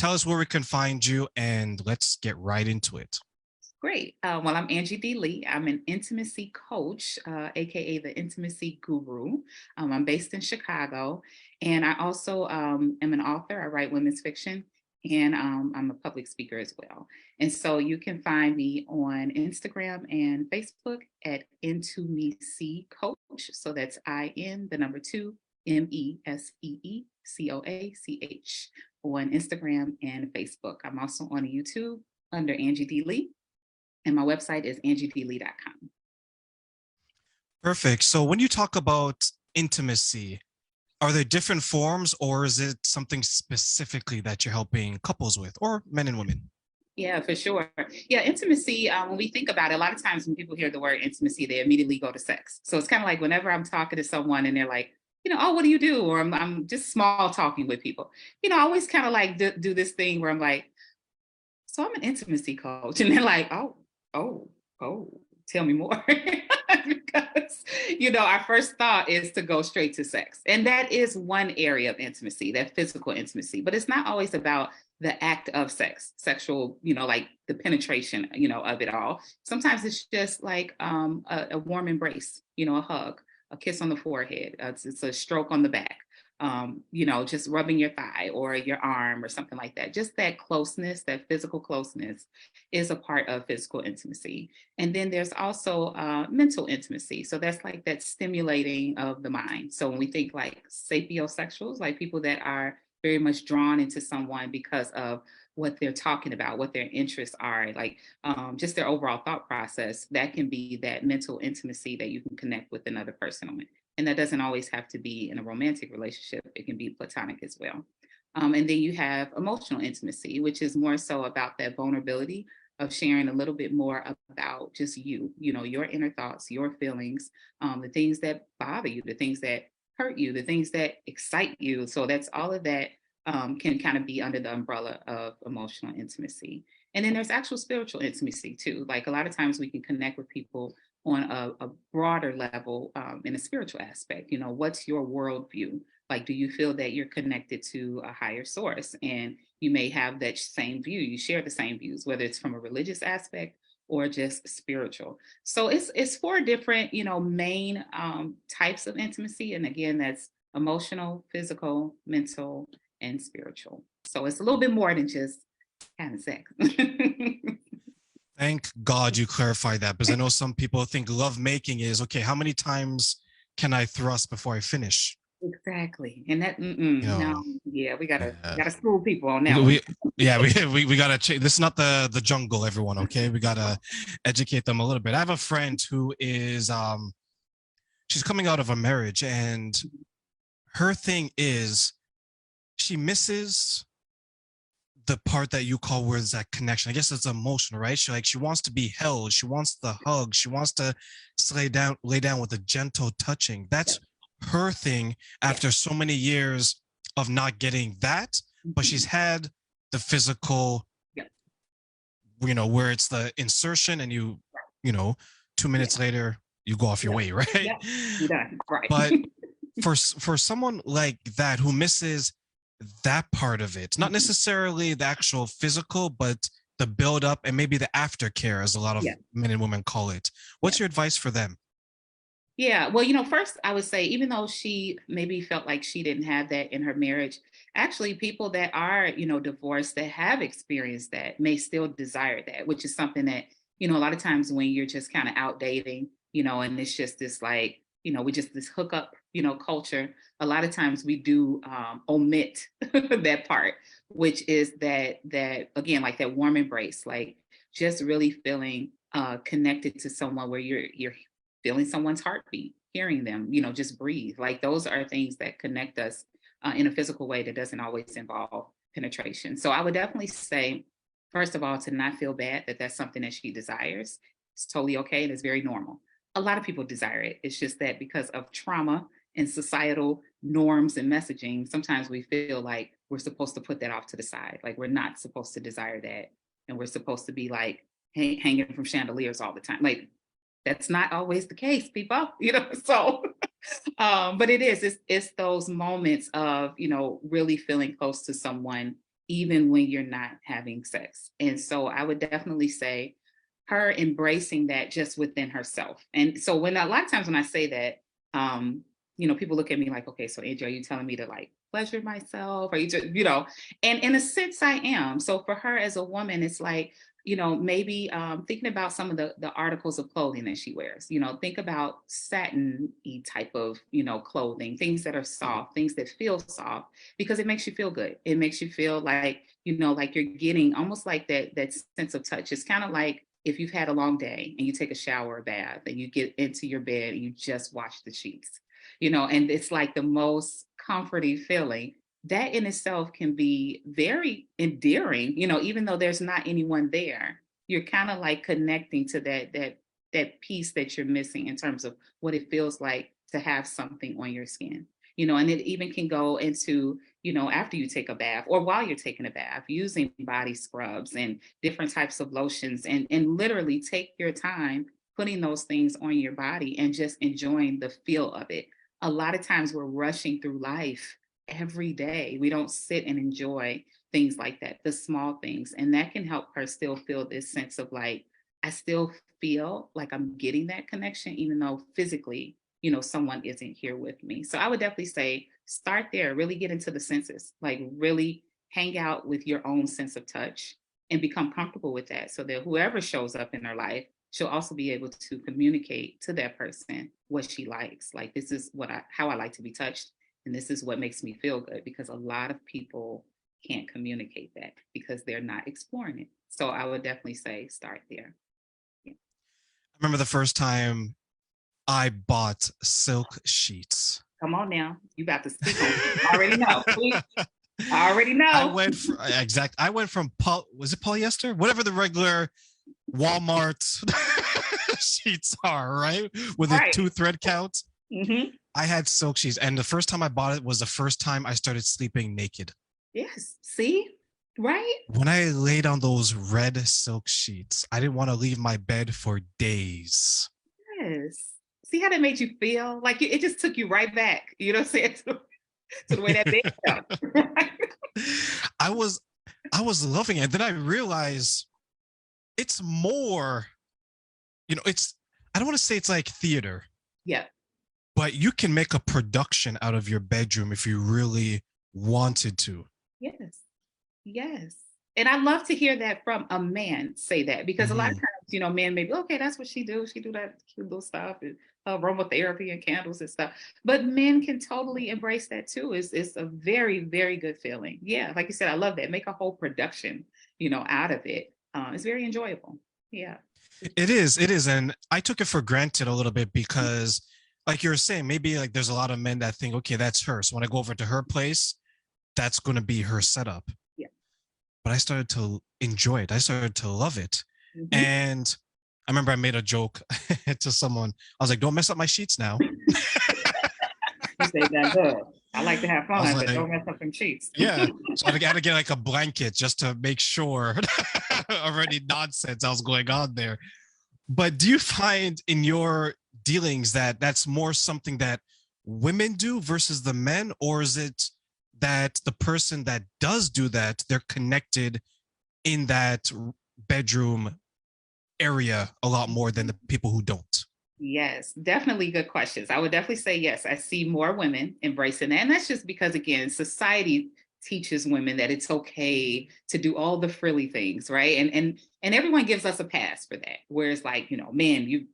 tell us where we can find you and let's get right into it. Great. Well, I'm Angie D. Lee. I'm an intimacy coach, AKA the intimacy guru. I'm based in Chicago, and I also am an author. I write women's fiction, and I'm a public speaker as well. And so you can find me on Instagram and Facebook at Into Me See Coach. So that's IN, the number two, MESEECOACH on Instagram and Facebook. I'm also on YouTube under Angie D. Lee. And my website is angiedlee.com. Perfect. So when you talk about intimacy, are there different forms or is it something specifically that you're helping couples with or men and women? Yeah, for sure. Yeah, intimacy, when we think about it, a lot of times when people hear the word intimacy, they immediately go to sex. So it's kind of like whenever I'm talking to someone and they're like, oh, what do you do? Or I'm just small talking with people. I always kind of like do this thing where I'm like, so I'm an intimacy coach. And they're like, oh, tell me more. Because, our first thought is to go straight to sex. And that is one area of intimacy, that physical intimacy. But it's not always about the act of sex, sexual, like the penetration, of it all. Sometimes it's just like a warm embrace, a hug, a kiss on the forehead. It's a stroke on the back. Just rubbing your thigh or your arm or something like that. Just that closeness, that physical closeness is a part of physical intimacy. And then there's also mental intimacy. So that's like that stimulating of the mind. So when we think like sapiosexuals, like people that are very much drawn into someone because of what they're talking about, what their interests are, like just their overall thought process, that can be that mental intimacy that you can connect with another person on. And that doesn't always have to be in a romantic relationship. It can be platonic as well. And then you have emotional intimacy, which is more so about that vulnerability of sharing a little bit more about just your inner thoughts, your feelings, the things that bother you, the things that hurt you, the things that excite you. So that's all of that can kind of be under the umbrella of emotional intimacy. And then there's actual spiritual intimacy too. Like a lot of times we can connect with people on a broader level in a spiritual aspect. What's your worldview? Like, do you feel that you're connected to a higher source? And you may have that same view. You share the same views, whether it's from a religious aspect or just spiritual. So it's four different, main types of intimacy. And again, that's emotional, physical, mental, and spiritual. So it's a little bit more than just having sex. Thank God you clarified that, because I know some people think love making is, okay, how many times can I thrust before I finish? Exactly. And that, know, no, yeah, we gotta school people on that we, one. yeah, we gotta change. This is not the jungle, everyone. Okay, we gotta educate them a little bit. I have a friend who is she's coming out of a marriage, and her thing is she misses the part that you call where that connection. I guess it's emotional, right? She wants to be held. She wants the hug. She wants to lay down with a gentle touching. That's her thing after so many years of not getting that, but she's had the physical, where it's the insertion and you 2 minutes later you go off your way, right? Yeah. You're done. Right. But for someone like that who misses that part of it, not necessarily the actual physical, but the build up and maybe the aftercare, as a lot of men and women call it. What's your advice for them? Yeah, well, first I would say, even though she maybe felt like she didn't have that in her marriage, actually people that are, divorced that have experienced that may still desire that, which is something that, a lot of times when you're just kind of out dating, and it's just this like, we just this hookup, culture. A lot of times we do omit that part, which is that again, like that warm embrace, like just really feeling connected to someone where you're feeling someone's heartbeat, hearing them, just breathe. Like those are things that connect us in a physical way that doesn't always involve penetration. So I would definitely say, first of all, to not feel bad that that's something that she desires. It's totally okay and it's very normal. A lot of people desire it. It's just that because of trauma and societal norms and messaging, sometimes we feel like we're supposed to put that off to the side. Like we're not supposed to desire that. And we're supposed to be like hanging from chandeliers all the time. Like that's not always the case, people, so, but it's those moments of, really feeling close to someone even when you're not having sex. And so I would definitely say her embracing that just within herself. And so when a lot of times when I say that, people look at me like, okay, so Angie, are you telling me to like pleasure myself? Are you just, and in a sense I am. So for her as a woman, it's like, maybe thinking about some of the articles of clothing that she wears, think about satin-y type of, clothing, things that are soft, things that feel soft, because it makes you feel good. It makes you feel like, like you're getting almost like that sense of touch. It's kind of like if you've had a long day and you take a shower or bath and you get into your bed and you just wash the sheets, and it's like the most comforting feeling. That in itself can be very endearing, even though there's not anyone there. You're kind of like connecting to that piece that you're missing in terms of what it feels like to have something on your skin. And it even can go into, after you take a bath or while you're taking a bath, using body scrubs and different types of lotions, and literally take your time putting those things on your body and just enjoying the feel of it. A lot of times we're rushing through life every day. We don't sit and enjoy things like that, the small things. And that can help her still feel this sense of like, I still feel like I'm getting that connection, even though physically, someone isn't here with me. So I would definitely say start there, really get into the senses, like really hang out with your own sense of touch and become comfortable with that, so that whoever shows up in her life, she'll also be able to communicate to that person what she likes. Like, this is how I like to be touched, and this is what makes me feel good, because a lot of people can't communicate that because they're not exploring it. So I would definitely say start there. Yeah. I remember the first time I bought silk sheets. Come on now, you got to speak on it. I already know. I already know. I went from was it polyester? Whatever the regular Walmart sheets are, right? With a 2 thread count. Mm-hmm. I had silk sheets, and the first time I bought it was the first time I started sleeping naked. Yes. See? Right? When I laid on those red silk sheets, I didn't want to leave my bed for days. Yes. See how that made you feel? Like it just took you right back, you know what I'm saying, to the way that bed felt. I was loving it. Then I realized it's more, I don't want to say it's like theater. Yeah. But you can make a production out of your bedroom if you really wanted to. Yes. Yes. And I love to hear that from a man say that, because a lot of times, men may be, okay, that's what she do. She do that cute little stuff, and aromatherapy and candles and stuff. But men can totally embrace that too. It's a very, very good feeling. Yeah. Like you said, I love that. Make a whole production, out of it. It's very enjoyable. Yeah. It is. It is. And I took it for granted a little bit because, like you were saying, maybe like there's a lot of men that think, okay, that's her. So when I go over to her place, that's going to be her setup. Yeah. But I started to enjoy it. I started to love it. Mm-hmm. And I remember I made a joke to someone. I was like, don't mess up my sheets now. You say that good. I like to have fun, but don't mess up them sheets. Yeah. So I had to get like a blanket just to make sure of any nonsense else going on there. But do you find in your dealings that that's more something that women do versus the men, or is it that the person that does do that, they're connected in that bedroom area a lot more than the people who don't? Yes, definitely good questions. I would definitely say yes. I see more women embracing that. And that's just because, again, society teaches women that it's okay to do all the frilly things, right? And everyone gives us a pass for that. Whereas, like, men, you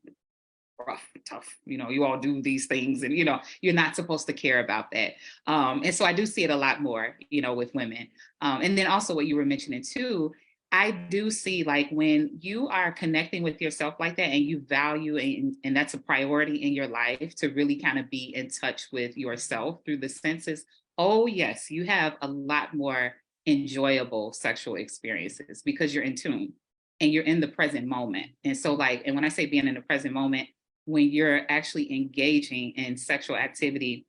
rough, tough, you all do these things, and you're not supposed to care about that. And so I do see it a lot more, with women. And then also what you were mentioning too, I do see, like, when you are connecting with yourself like that, and you value and that's a priority in your life, to really kind of be in touch with yourself through the senses. Oh yes, you have a lot more enjoyable sexual experiences because you're in tune and you're in the present moment. And so, like, and when I say being in the present moment, when you're actually engaging in sexual activity,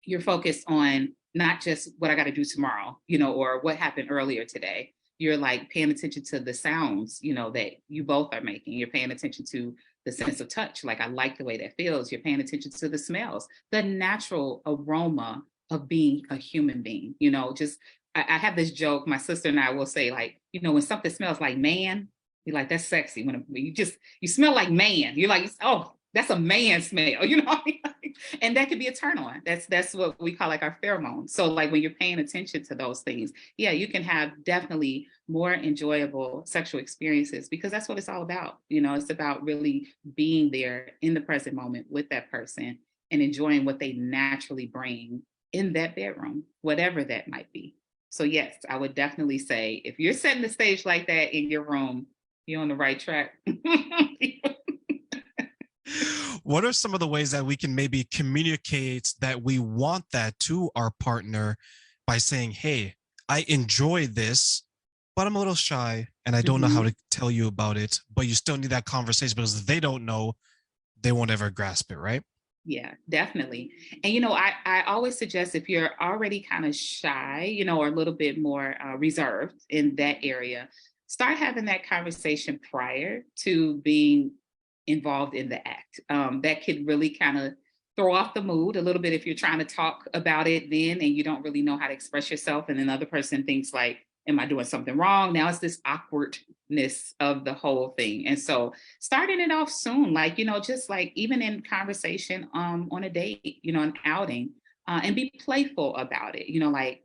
you're focused on not just what I got to do tomorrow, or what happened earlier today. You're like paying attention to the sounds, that you both are making. You're paying attention to the sense of touch. Like, I like the way that feels. You're paying attention to the smells, the natural aroma of being a human being, just I have this joke. My sister and I will say, like, you know, when something smells like man, you're like, that's sexy. When you smell like man, you're like, oh, that's a man smell. You know what I mean? And that could be a turn on. That's what we call like our pheromones. So like when you're paying attention to those things, yeah, you can have definitely more enjoyable sexual experiences, because that's what it's all about. You know, it's about really being there in the present moment with that person and enjoying what they naturally bring in that bedroom, whatever that might be. So yes, I would definitely say if you're setting the stage like that in your room, you're on the right track. What are some of the ways that we can maybe communicate that we want that to our partner by saying, hey, I enjoy this, but I'm a little shy and I don't know how to tell you about it, but you still need that conversation because if they don't know, they won't ever grasp it, right? Yeah, definitely. And, you know, I always suggest if you're already kind of shy, you know, or a little bit more reserved in that area, start having that conversation prior to being involved in the act. That could really kind of throw off the mood a little bit if you're trying to talk about it then and you don't really know how to express yourself. And then the other person thinks like, am I doing something wrong? Now it's this awkwardness of the whole thing. And so starting it off soon, like, you know, just like even in conversation on a date, you know, an outing, and be playful about it, you know, like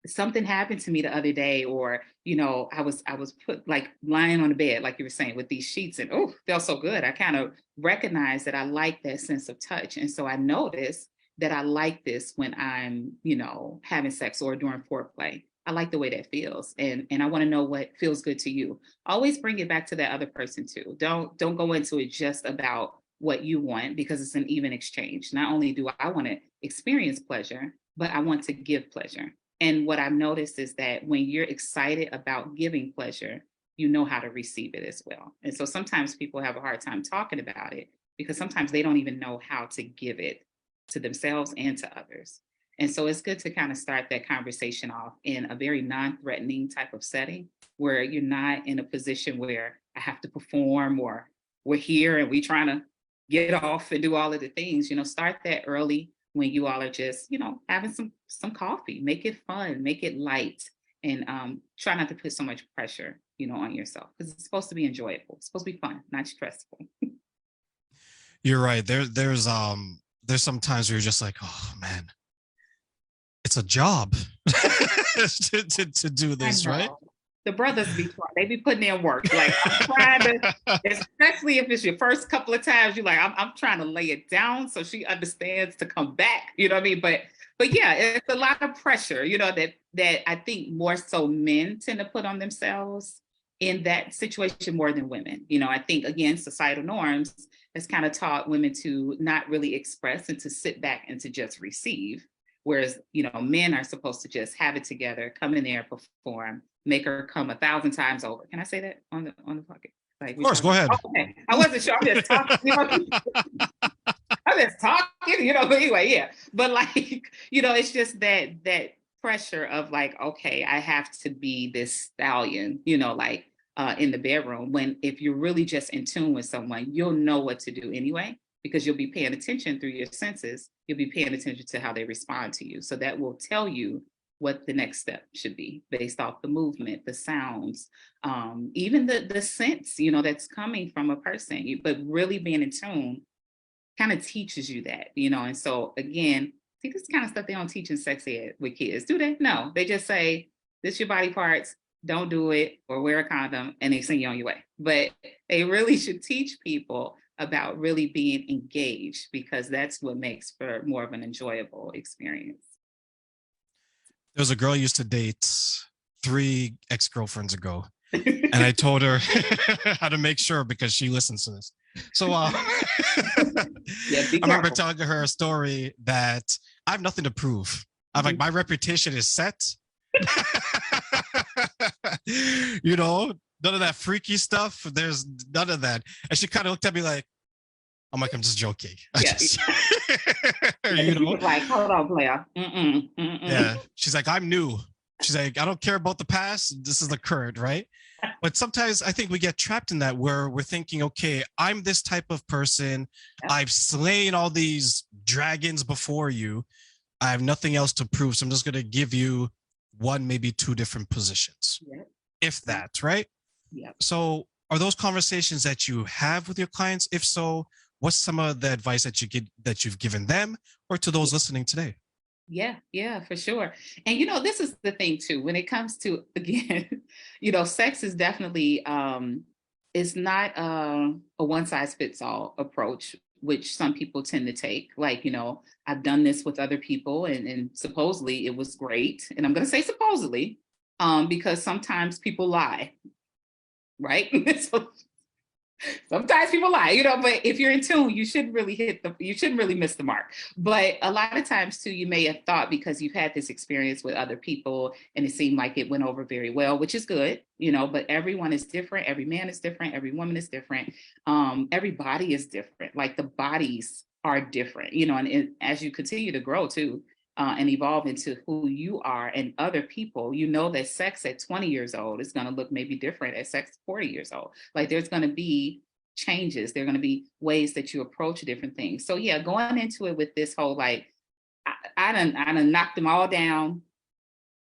something happened to me the other day, or, you know, I was put like lying on the bed, like you were saying, with these sheets, and oh, felt so good. I kind of recognized that I like that sense of touch. And so I noticed that I like this when I'm, you know, having sex or during foreplay. I like the way that feels, and I want to know what feels good to you. Always bring it back to that other person too. Don't go into it just about what you want, because it's an even exchange. Not only do I want to experience pleasure, but I want to give pleasure. And what I've noticed is that when you're excited about giving pleasure, you know how to receive it as well. And so sometimes people have a hard time talking about it because sometimes they don't even know how to give it to themselves and to others. And so it's good to kind of start that conversation off in a very non-threatening type of setting where you're not in a position where I have to perform or we're here and we trying to get off and do all of the things. You know, start that early when you all are just, you know, having some coffee. Make it fun, make it light, and try not to put so much pressure, you know, on yourself, because it's supposed to be enjoyable. It's supposed to be fun, not stressful. You're right. There's some times where you're just like, oh man, it's a job to do this, right? The brothers they be putting in work. Like I'm trying to, especially if it's your first couple of times, you're like, I'm trying to lay it down so she understands to come back. You know what I mean? But yeah, it's a lot of pressure, you know, that I think more so men tend to put on themselves in that situation more than women. You know, I think again, societal norms has kind of taught women to not really express and to sit back and to just receive. Whereas, you know, men are supposed to just have it together, come in there, perform, make her come 1,000 times over. Can I say that on the pocket? Like, of course, go ahead. Oh, okay. I wasn't sure. I'm just talking. You know? I'm just talking, you know. But anyway, yeah. But like, you know, it's just that pressure of like, okay, I have to be this stallion, you know, like in the bedroom. When if you're really just in tune with someone, you'll know what to do anyway, because you'll be paying attention through your senses. You'll be paying attention to how they respond to you. So that will tell you what the next step should be based off the movement, the sounds, even the sense, you know, that's coming from a person. But really being in tune kind of teaches you that, you know. And so again, see, this kind of stuff they don't teach in sex ed with kids, do they? No, they just say, this is your body parts, don't do it, or wear a condom, and they send you on your way. But they really should teach people about really being engaged, because that's what makes for more of an enjoyable experience. There was a girl I used to date 3 ex-girlfriends ago, and I told her how to make sure, because she listens to this. So Yeah, I remember telling her a story that I have nothing to prove. I'm like, my reputation is set. You know, none of that freaky stuff. There's none of that. And she kind of looked at me like, I'm just joking. Yeah. You know? Like, hold on, player. Yeah. She's like, I'm new. She's like, I don't care about the past. This is the current, right? But sometimes I think we get trapped in that, where we're thinking, okay, I'm this type of person. Yeah. I've slain all these dragons before you. I have nothing else to prove. So I'm just going to give you one, maybe two different positions, if that, right? Yeah. So are those conversations that you have with your clients? If so, what's some of the advice that you've given them or to those listening today? Yeah, for sure. And this is the thing too, when it comes to, again, sex is definitely it's not a one size fits all approach, which some people tend to take. Like, I've done this with other people and supposedly it was great. And I'm gonna say supposedly, because sometimes people lie, right? So sometimes people lie, but if you're in tune, you shouldn't really miss the mark. But a lot of times too, you may have thought because you've had this experience with other people and it seemed like it went over very well, which is good, but everyone is different. Every man is different. Every woman is different. Every body is different. Like the bodies are different, and as you continue to grow too, and evolve into who you are and other people, that sex at 20 years old is going to look maybe different at sex at 40 years old. Like there's going to be changes. There are going to be ways that you approach different things. So yeah, going into it with this whole, like, I done knocked them all down.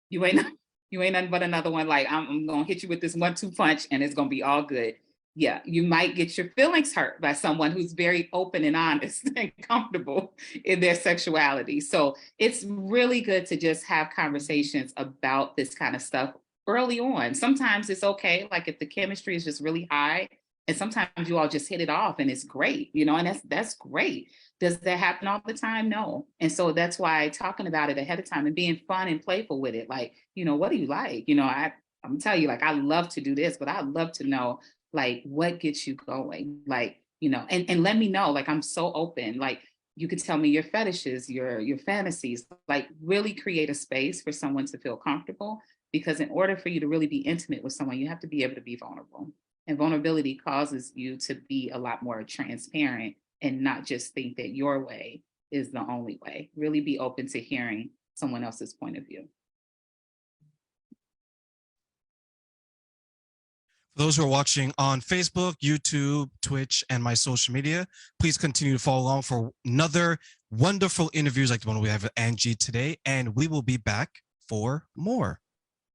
You ain't nothing but another one. Like I'm going to hit you with this 1-2 punch and it's going to be all good. Yeah, you might get your feelings hurt by someone who's very open and honest and comfortable in their sexuality. So it's really good to just have conversations about this kind of stuff early on. Sometimes it's okay, like if the chemistry is just really high, and sometimes you all just hit it off and it's great, and that's great. Does that happen all the time? No. And so that's why talking about it ahead of time and being fun and playful with it, like, what do you like? I'm telling you, like, I love to do this, but I'd love to know, like, what gets you going, like, and let me know. Like, I'm so open. Like, you could tell me your fetishes, your fantasies, like really create a space for someone to feel comfortable, because in order for you to really be intimate with someone, you have to be able to be vulnerable, and vulnerability causes you to be a lot more transparent and not just think that your way is the only way. Really be open to hearing someone else's point of view. For those who are watching on Facebook, YouTube, Twitch, and my social media, please continue to follow along for another wonderful interviews like the one we have with Angie today, and we will be back for more.